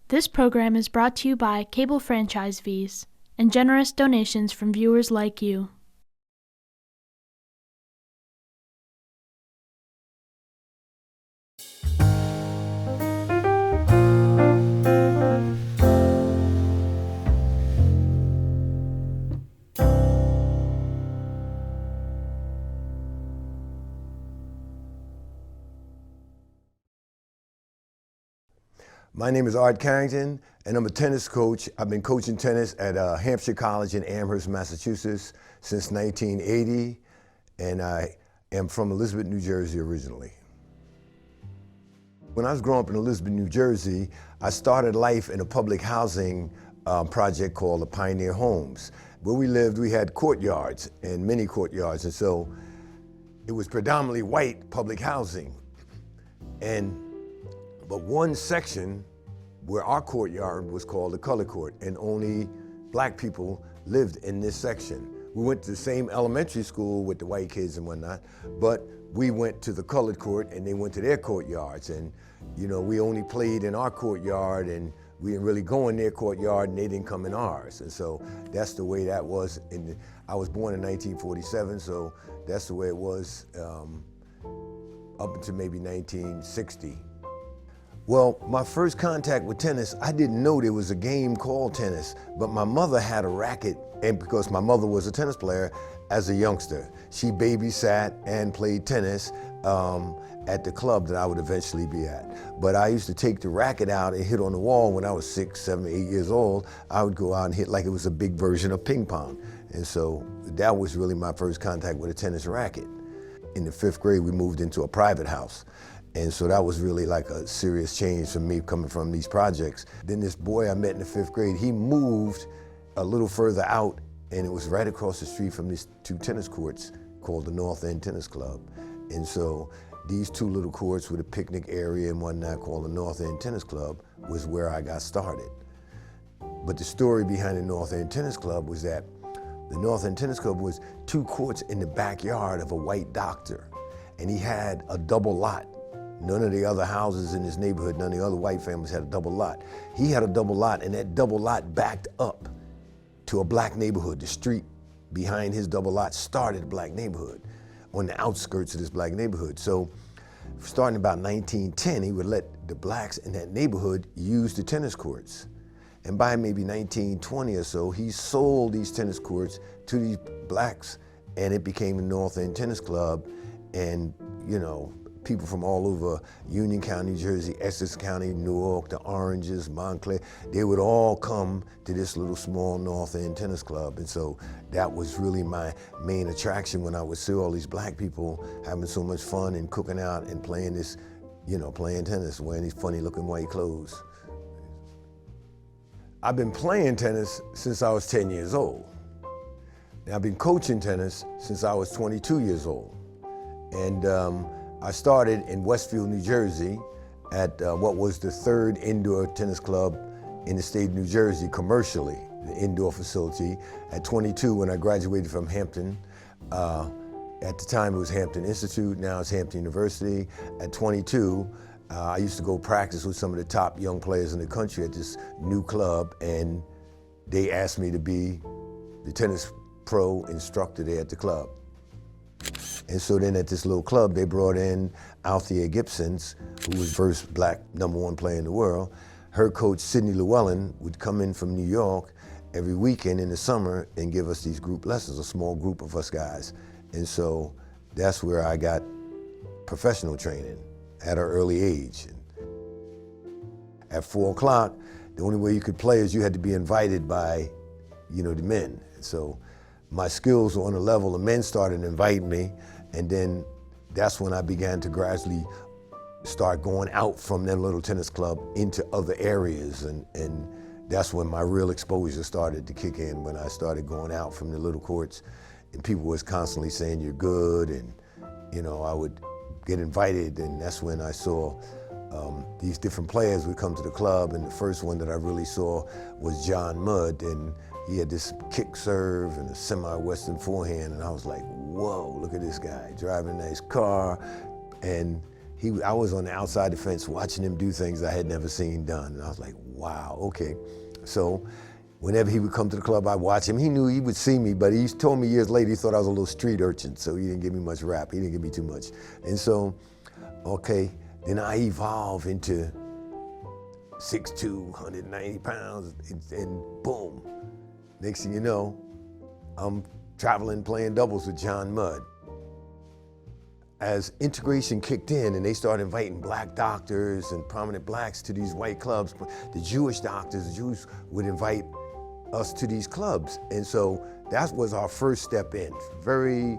This program is brought to you by cable franchise fees and generous donations from viewers like you. My name is Art Carrington, and I'm a tennis coach. I've been coaching tennis at Hampshire College in Amherst, Massachusetts since 1980, and I am from Elizabeth, New Jersey originally. When I was growing up in Elizabeth, New Jersey, I started life in a public housing project called the Pioneer Homes. Where we lived, we had courtyards and many courtyards, and so it was predominantly white public housing. But one section where our courtyard was called the Color Court, and only black people lived in this section. We went to the same elementary school with the white kids and whatnot, but we went to the colored court and they went to their courtyards. And you know, we only played in our courtyard and we didn't really go in their courtyard and they didn't come in ours. And so that's the way that was. I was born in 1947, so that's the way it was up until maybe 1960. Well, my first contact with tennis, I didn't know there was a game called tennis, but my mother had a racket, and because my mother was a tennis player as a youngster, she babysat and played tennis at the club that I would eventually be at. But I used to take the racket out and hit on the wall when I was 6, 7, 8 years old. I would go out and hit like it was a big version of ping pong. And so that was really my first contact with a tennis racket. In the 5th grade, we moved into a private house. And so that was really like a serious change for me coming from these projects. Then this boy I met in the 5th grade, he moved a little further out, and it was right across the street from these 2 tennis courts called the North End Tennis Club. And so these 2 little courts with a picnic area and whatnot called the North End Tennis Club was where I got started. But the story behind the North End Tennis Club was that the North End Tennis Club was 2 courts in the backyard of a white doctor, and he had a double lot. None of the other houses in his neighborhood, none of the other white families had a double lot. He had a double lot, and that double lot backed up to a black neighborhood. The street behind his double lot started a black neighborhood on the outskirts of this black neighborhood. So starting about 1910, he would let the blacks in that neighborhood use the tennis courts. And by maybe 1920 or so, he sold these tennis courts to these blacks, and it became the North End Tennis Club. And, you know, people from all over Union County, New Jersey, Essex County, Newark, the Oranges, Montclair, they would all come to this little small North End Tennis Club. And so that was really my main attraction when I would see all these black people having so much fun and cooking out and playing this, you know, playing tennis, wearing these funny looking white clothes. I've been playing tennis since I was 10 years old. And I've been coaching tennis since I was 22 years old. And I started in Westfield, New Jersey at what was the 3rd indoor tennis club in the state of New Jersey commercially, the indoor facility. At 22, when I graduated from Hampton, at the time it was Hampton Institute, now it's Hampton University. At 22, I used to go practice with some of the top young players in the country at this new club, and they asked me to be the tennis pro instructor there at the club. And so then at this little club, they brought in Althea Gibson, who was the first black #1 player in the world. Her coach, Sidney Llewellyn, would come in from New York every weekend in the summer and give us these group lessons, a small group of us guys. And so that's where I got professional training at an early age. At 4 o'clock, the only way you could play is you had to be invited by, you know, the men. So my skills were on a level, the men started inviting me, and then that's when I began to gradually start going out from that little tennis club into other areas, and that's when my real exposure started to kick in, when I started going out from the little courts, and people was constantly saying, "You're good," and you know, I would get invited, and that's when I saw these different players would come to the club, and the first one that I really saw was John Mudd, and he had this kick serve and a semi-western forehand, and I was like, whoa, look at this guy driving a nice car, and I was on the outside the fence watching him do things I had never seen done. And I was like, wow, okay. So whenever he would come to the club, I'd watch him. He knew he would see me, but he told me years later he thought I was a little street urchin, so he didn't give me much rap. He didn't give me too much. And so, okay, then I evolved into 6'2", 190 pounds, and boom. Next thing you know, I'm traveling, playing doubles with John Mudd. As integration kicked in and they started inviting black doctors and prominent blacks to these white clubs, the Jewish doctors, the Jews would invite us to these clubs. And so that was our first step in. Very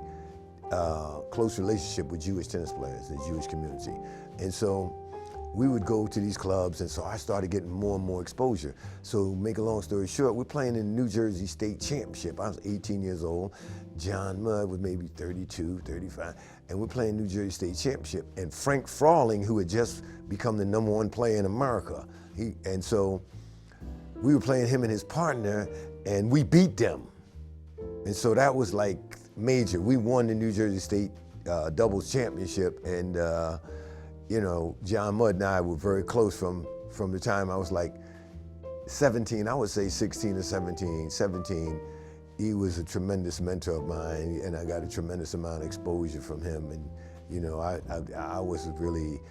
close relationship with Jewish tennis players, the Jewish community. And so we would go to these clubs, and so I started getting more and more exposure. So make a long story short, we're playing in the New Jersey State Championship. I was 18 years old. John Mudd was maybe 32, 35, and we're playing New Jersey State Championship. And Frank Frawling, who had just become the #1 player in America, and so we were playing him and his partner, and we beat them. And so that was like major. We won the New Jersey State doubles championship, and you know, John Mudd and I were very close from the time I was like 17, I would say 16 or 17. He was a tremendous mentor of mine, and I got a tremendous amount of exposure from him. And you know, I was really,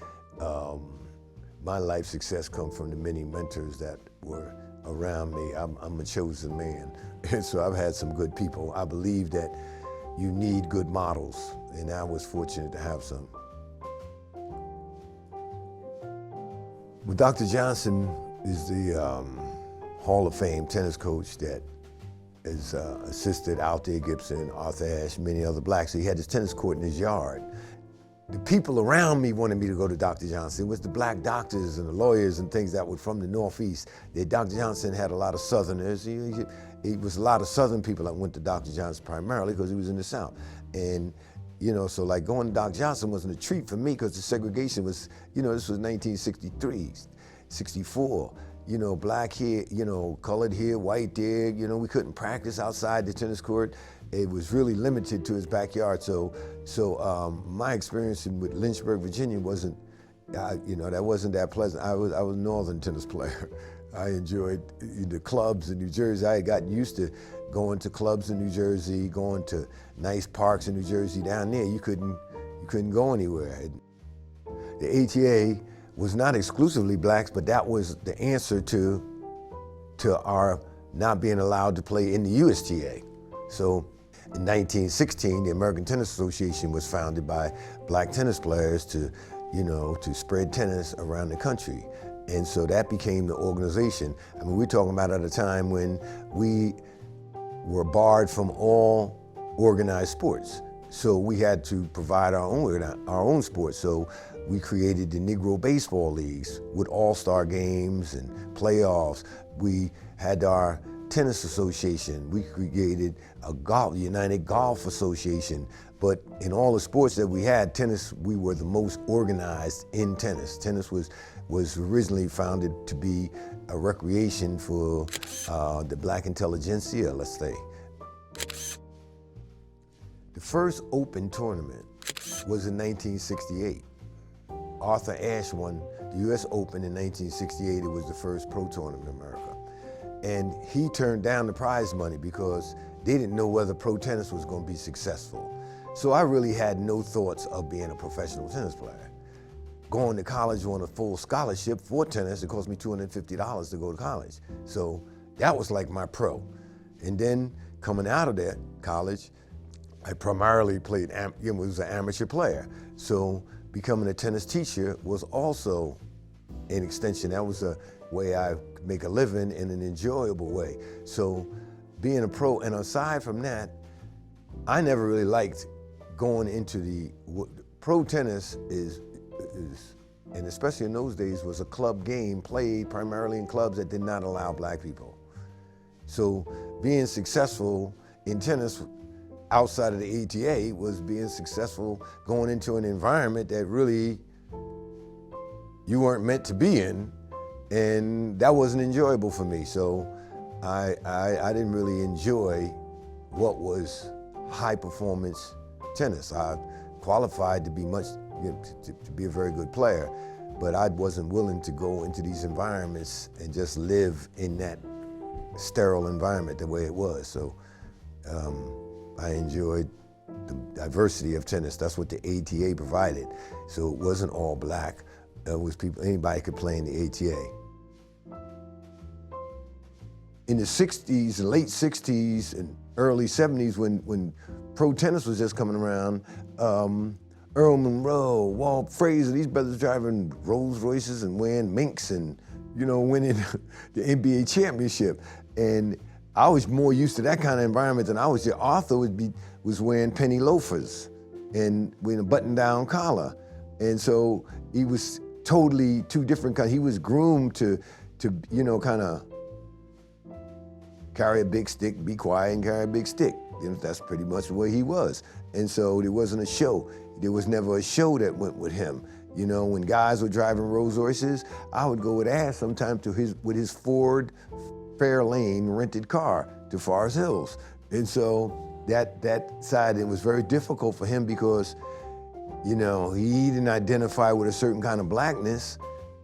my life success come from the many mentors that were around me. I'm a chosen man, and so I've had some good people. I believe that you need good models, and I was fortunate to have some. Well, Dr. Johnson is the Hall of Fame tennis coach that has assisted Althea, Gibson, Ashe, many other blacks. So he had this tennis court in his yard. The people around me wanted me to go to Dr. Johnson. It was the black doctors and the lawyers and things that were from the Northeast. Dr. Johnson had a lot of Southerners. It was a lot of Southern people that went to Dr. Johnson primarily because he was in the South. And you know, so like going to Dr. Johnson wasn't a treat for me because the segregation was, you know, this was 1963, 64. You know, black here, you know, colored here, white there. You know, we couldn't practice outside the tennis court. It was really limited to his backyard. So my experience with Lynchburg, Virginia wasn't, you know, that wasn't that pleasant. I was a northern tennis player. I enjoyed the clubs in New Jersey. I had gotten used to going to clubs in New Jersey, going to nice parks in New Jersey. Down there, you couldn't go anywhere. The ATA was not exclusively blacks, but that was the answer to our not being allowed to play in the USTA. So in 1916, the American Tennis Association was founded by black tennis players to, you know, to spread tennis around the country. And so that became the organization. I mean, we're talking about at a time when we were barred from all organized sports. So we had to provide our own sports. So we created the Negro Baseball Leagues with all-star games and playoffs. We had our tennis association. We created a United Golf Association. But in all the sports that we had, tennis, we were the most organized in tennis. Tennis was originally founded to be a recreation for the black intelligentsia, let's say. The first open tournament was in 1968. Arthur Ashe won the US Open in 1968. It was the first pro tournament in America. And he turned down the prize money because they didn't know whether pro tennis was going to be successful. So I really had no thoughts of being a professional tennis player. Going to college on a full scholarship for tennis, it cost me $250 to go to college. So that was like my pro. And then coming out of that college, I primarily played, was an amateur player. So becoming a tennis teacher was also an extension. That was a way I could make a living in an enjoyable way. So being a pro, and aside from that, I never really liked going into pro tennis is, and especially in those days, was a club game played primarily in clubs that did not allow black people. So being successful in tennis outside of the ATA was being successful going into an environment that really you weren't meant to be in, and that wasn't enjoyable for me. So I didn't really enjoy what was high performance tennis. I qualified to be much, to be a very good player. But I wasn't willing to go into these environments and just live in that sterile environment the way it was. So I enjoyed the diversity of tennis. That's what the ATA provided. So it wasn't all black. It was people, anybody could play in the ATA. In the 60s, late 60s and early 70s, when pro tennis was just coming around, Earl Monroe, Walt Frazier, these brothers driving Rolls Royces and wearing minks and, winning the NBA championship. And I was more used to that kind of environment than I was. Arthur was wearing penny loafers and with a button-down collar. And so he was totally two different kinds. He was groomed to kind of carry a big stick, be quiet and carry a big stick. That's pretty much the way he was. And so there wasn't a show. There was never a show that went with him. When guys were driving Rolls Royces, I would go with Ashe sometimes with his Ford Fairlane rented car to Forest Hills. And so that side, it was very difficult for him because, he didn't identify with a certain kind of blackness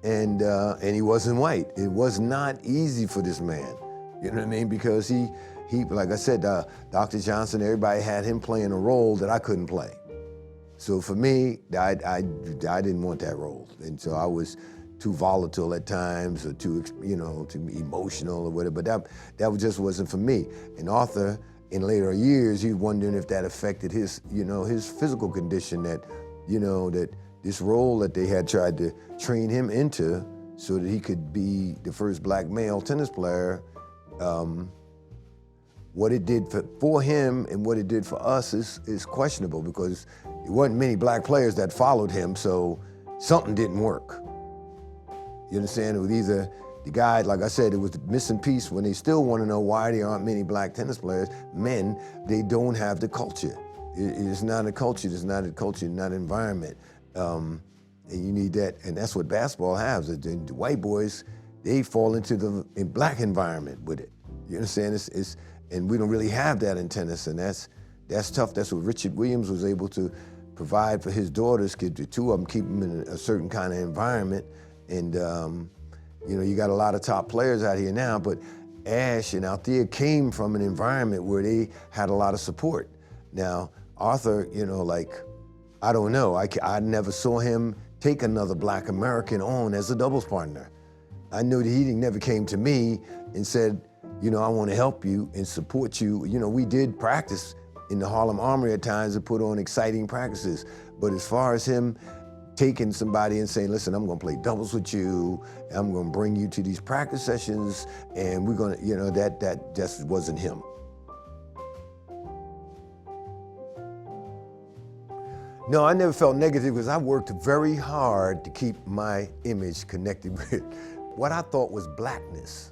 and he wasn't white. It was not easy for this man, you know what I mean? Because he like I said, Dr. Johnson, everybody had him playing a role that I couldn't play. So for me, I didn't want that role. And so I was too volatile at times or too emotional or whatever, but that just wasn't for me. And Arthur, in later years, he was wondering if that affected his physical condition, that this role that they had tried to train him into so that he could be the first black male tennis player, what it did for him and what it did for us is questionable, because there wasn't many black players that followed him, so something didn't work. You understand? It was either the guy, like I said, it was the missing piece when they still want to know why there aren't many black tennis players. Men, they don't have the culture. It's not a culture, it's not a culture, not an environment. And you need that, and that's what basketball has. The white boys, they fall into the black environment with it. You understand? And we don't really have that in tennis, and that's tough. That's what Richard Williams was able to provide for his daughters. The two of them keep them in a certain kind of environment. And you got a lot of top players out here now, but Ashe and Althea came from an environment where they had a lot of support. Now, Arthur, I don't know. I never saw him take another black American on as a doubles partner. I knew that he never came to me and said, I want to help you and support you. We did practice in the Harlem Armory at times to put on exciting practices. But as far as him taking somebody and saying, listen, I'm going to play doubles with you, I'm going to bring you to these practice sessions, and we're going to, that just wasn't him. No, I never felt negative because I worked very hard to keep my image connected with what I thought was blackness.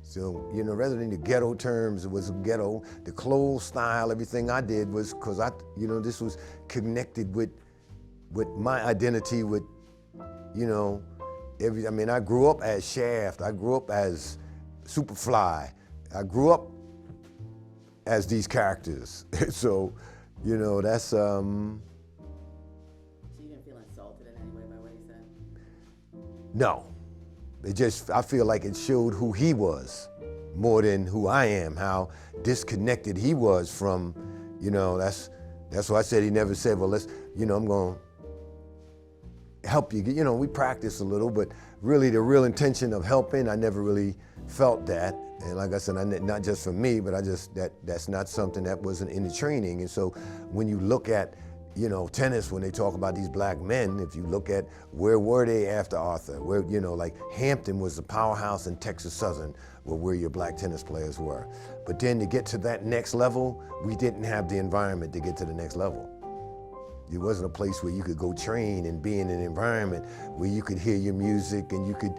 So, rather than the ghetto terms, it was ghetto. The clothes style, everything I did was because this was connected with my identity, with, I grew up as Shaft. I grew up as Superfly. I grew up as these characters. So, that's, So you didn't feel insulted in any way by what he said? No. I feel like it showed who he was more than who I am, how disconnected he was from, that's why I said he never said, well, I'm going to help you. We practiced a little, but really the real intention of helping, I never really felt that. And like I said, not just for me, but that's not something that wasn't in the training. And so when you look at, tennis, when they talk about these black men, if you look at where were they after Arthur, where, like Hampton was the powerhouse in Texas Southern, where your black tennis players were. But then to get to that next level, we didn't have the environment to get to the next level. It wasn't a place where you could go train and be in an environment where you could hear your music and you could,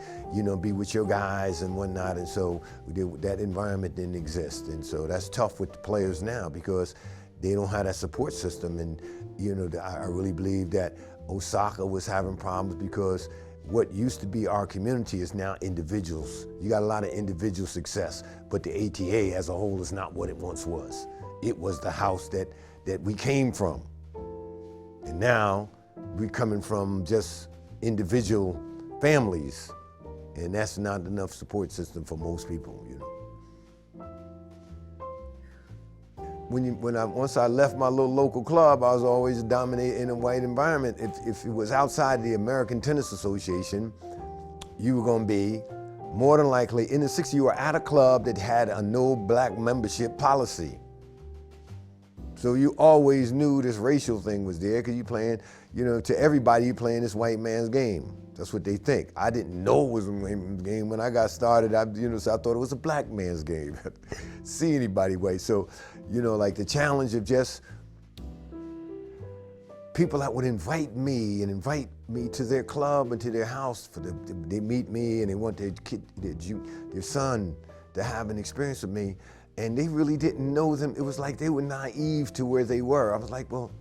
be with your guys and whatnot. And so that environment didn't exist. And so that's tough with the players now because they don't have that support system. And, I really believe that Osaka was having problems because what used to be our community is now individuals. You got a lot of individual success, but the ATA as a whole is not what it once was. It was the house that we came from. And now we coming from just individual families, and that's not enough support system for most people, you know. Once I left my little local club, I was always dominated in a white environment. If it was outside the American Tennis Association, you were gonna be, more than likely, in the 60s, you were at a club that had a no black membership policy. So you always knew this racial thing was there, because you playing, you know, to everybody, you playing this white man's game. That's what they think. I didn't know it was a white man's game when I got started. So I thought it was a black man's game. See anybody white. So, you know, like the challenge of just people that would invite me to their club and to their house they meet me and they want their kid, their son to have an experience with me, and they really didn't know them. It was like they were naive to where they were. I was like, well,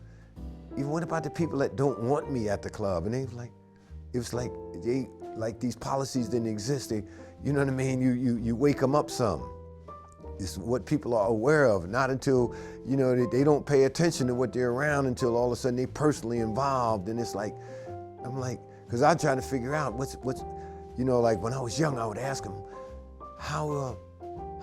what about the people that don't want me at the club? And they were like, it was like these policies didn't exist. You know what I mean? You wake them up some. It's what people are aware of, not until, you know, they don't pay attention to what they're around until all of a sudden they personally involved. And it's like, I'm like, because I'm trying to figure out what's, you know, like when I was young, I would ask them, how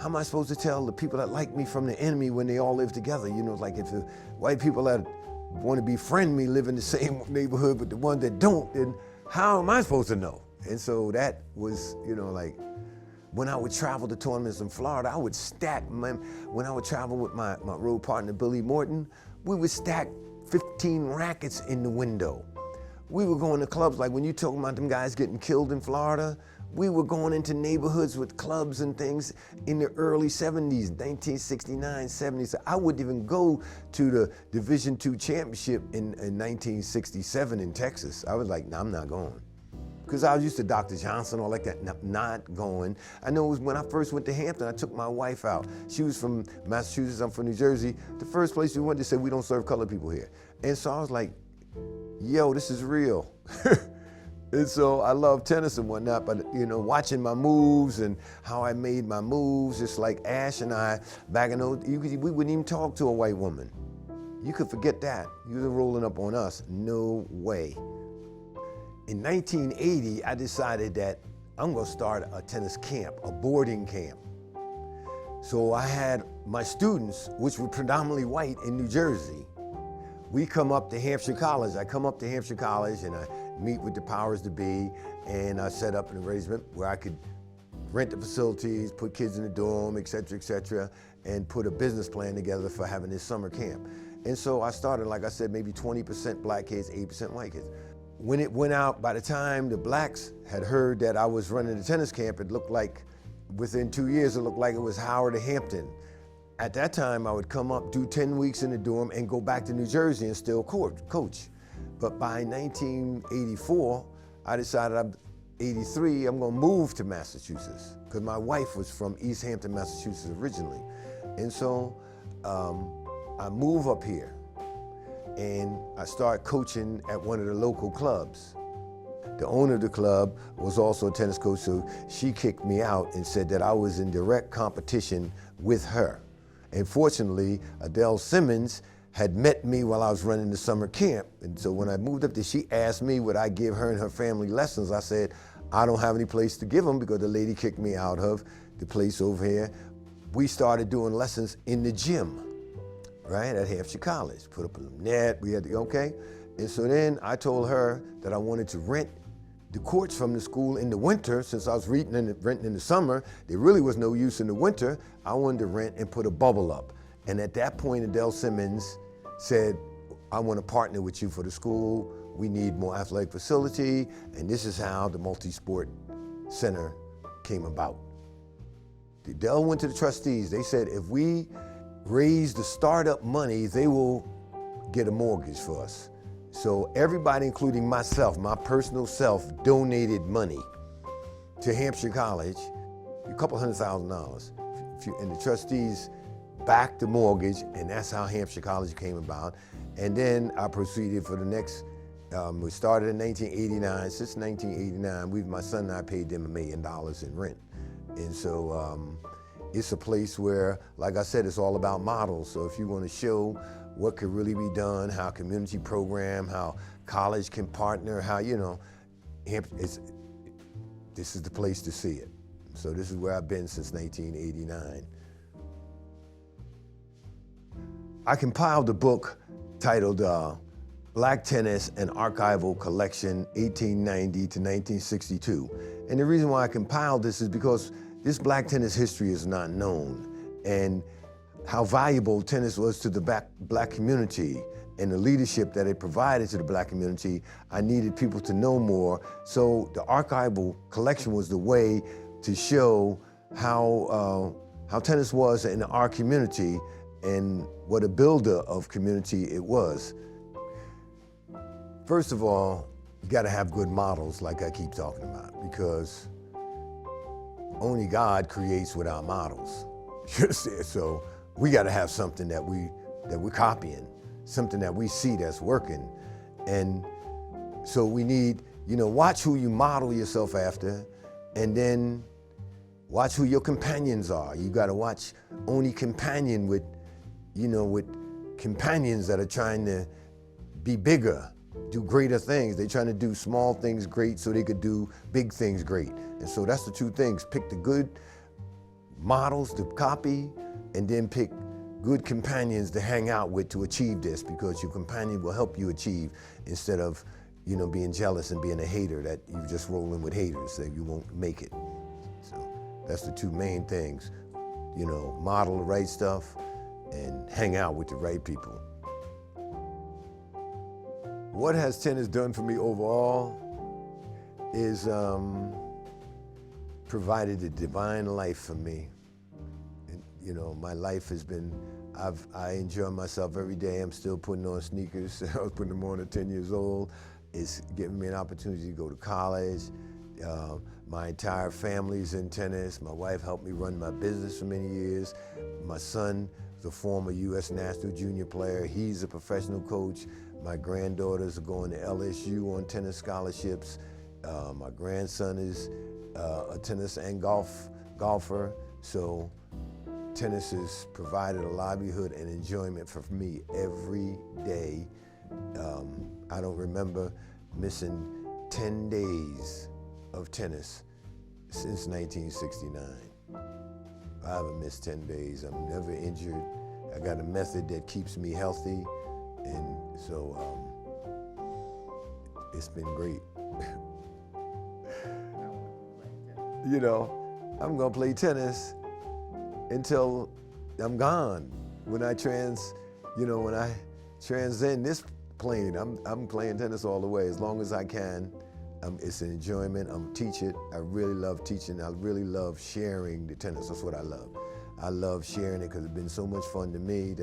am I supposed to tell the people that like me from the enemy when they all live together? You know, like if the white people that want to befriend me live in the same neighborhood, but the ones that don't, then how am I supposed to know? And so that was, you know, like, when I would travel to tournaments in Florida, I would stack, when I would travel with my road partner, Billy Morton, we would stack 15 rackets in the window. We were going to clubs, like when you talking about them guys getting killed in Florida, we were going into neighborhoods with clubs and things in the early 70s, 1969, 70s. I wouldn't even go to the Division II championship in 1967 in Texas. I was like, nah, I'm not going. Because I was used to Dr. Johnson, all like that, not going. I know it was when I first went to Hampton, I took my wife out. She was from Massachusetts, I'm from New Jersey. The first place we went, they said, we don't serve colored people here. And so I was like, yo, this is real. And so I love tennis and whatnot, but you know, watching my moves and how I made my moves, just like Ashe and I, back in those, we wouldn't even talk to a white woman. You could forget that. You were rolling up on us, no way. In 1980, I decided that I'm gonna start a tennis camp, a boarding camp. So I had my students, which were predominantly white in New Jersey, we come up to Hampshire College. I come up to Hampshire College and I meet with the powers that be, and I set up an arrangement where I could rent the facilities, put kids in the dorm, et cetera, and put a business plan together for having this summer camp. And so I started, like I said, maybe 20% black kids, 80% white kids. When it went out, by the time the blacks had heard that I was running the tennis camp, it looked like, within 2 years, it looked like it was Howard or Hampton. At that time, I would come up, do 10 weeks in the dorm, and go back to New Jersey and still coach. But by 1984, I decided 83, I'm gonna move to Massachusetts, because my wife was from East Hampton, Massachusetts originally. And so I move up here, and I start coaching at one of the local clubs. The owner of the club was also a tennis coach, so she kicked me out and said that I was in direct competition with her. And fortunately, Adele Simmons had met me while I was running the summer camp. And so when I moved up there, she asked me would I give her and her family lessons. I said, I don't have any place to give them because the lady kicked me out of the place over here. We started doing lessons in the gym, right, at Hampshire College. Put up a net, we had to, okay? And so then I told her that I wanted to rent the courts from the school in the winter. Since I was renting in the summer, there really was no use in the winter. I wanted to rent and put a bubble up. And at that point, Adele Simmons said, I want to partner with you for the school. We need more athletic facility. And this is how the multi-sport center came about. Adele went to the trustees. They said, if we raise the startup money, they will get a mortgage for us. So everybody, including myself, my personal self, donated money to Hampshire College, a couple $100,000. And the trustees backed the mortgage, and that's how Hampshire College came about. And then I proceeded for the next, we started in 1989. Since 1989, my son and I paid them $1 million in rent. And so it's a place where, like I said, it's all about models. So if you want to show what could really be done, how community program, how college can partner, how, this is the place to see it. So this is where I've been since 1989. I compiled a book titled Black Tennis, an Archival Collection, 1890 to 1962. And the reason why I compiled this is because this black tennis history is not known, and how valuable tennis was to the black community and the leadership that it provided to the black community. I needed people to know more. So the archival collection was the way to show how tennis was in our community and what a builder of community it was. First of all, you gotta have good models, like I keep talking about, because only God creates without models. So we gotta have something that we're copying, something that we see that's working. And so we need, watch who you model yourself after, and then watch who your companions are. You gotta watch only companion with companions that are trying to be bigger, do greater things. They're trying to do small things great so they could do big things great. And so that's the two things. Pick the good models to copy, and then pick good companions to hang out with to achieve this, because your companion will help you achieve, instead of being jealous and being a hater, that you just rolling with haters, that you won't make it. So that's the two main things. Model the right stuff and hang out with the right people. What has tennis done for me overall is provided a divine life for me. And, my life has been, I enjoy myself every day. I'm still putting on sneakers. I was putting them on at 10 years old. It's giving me an opportunity to go to college. My entire family's in tennis. My wife helped me run my business for many years. My son is a former U.S. national junior player. He's a professional coach. My granddaughters are going to LSU on tennis scholarships. My grandson is a tennis and golfer. So tennis has provided a livelihood and enjoyment for me every day. I don't remember missing 10 days of tennis since 1969. I haven't missed 10 days. I'm never injured. I got a method that keeps me healthy, and so it's been great. I'm gonna play tennis until I'm gone. When I transcend this plane, I'm playing tennis all the way, as long as I can. It's an enjoyment. I'm teaching. I really love teaching. I really love sharing the tennis. That's what I love. I love sharing it because it's been so much fun to me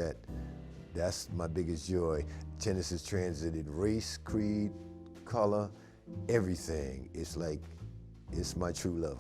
that's my biggest joy. Tennis has transited race, creed, color, everything. It's like, it's my true love.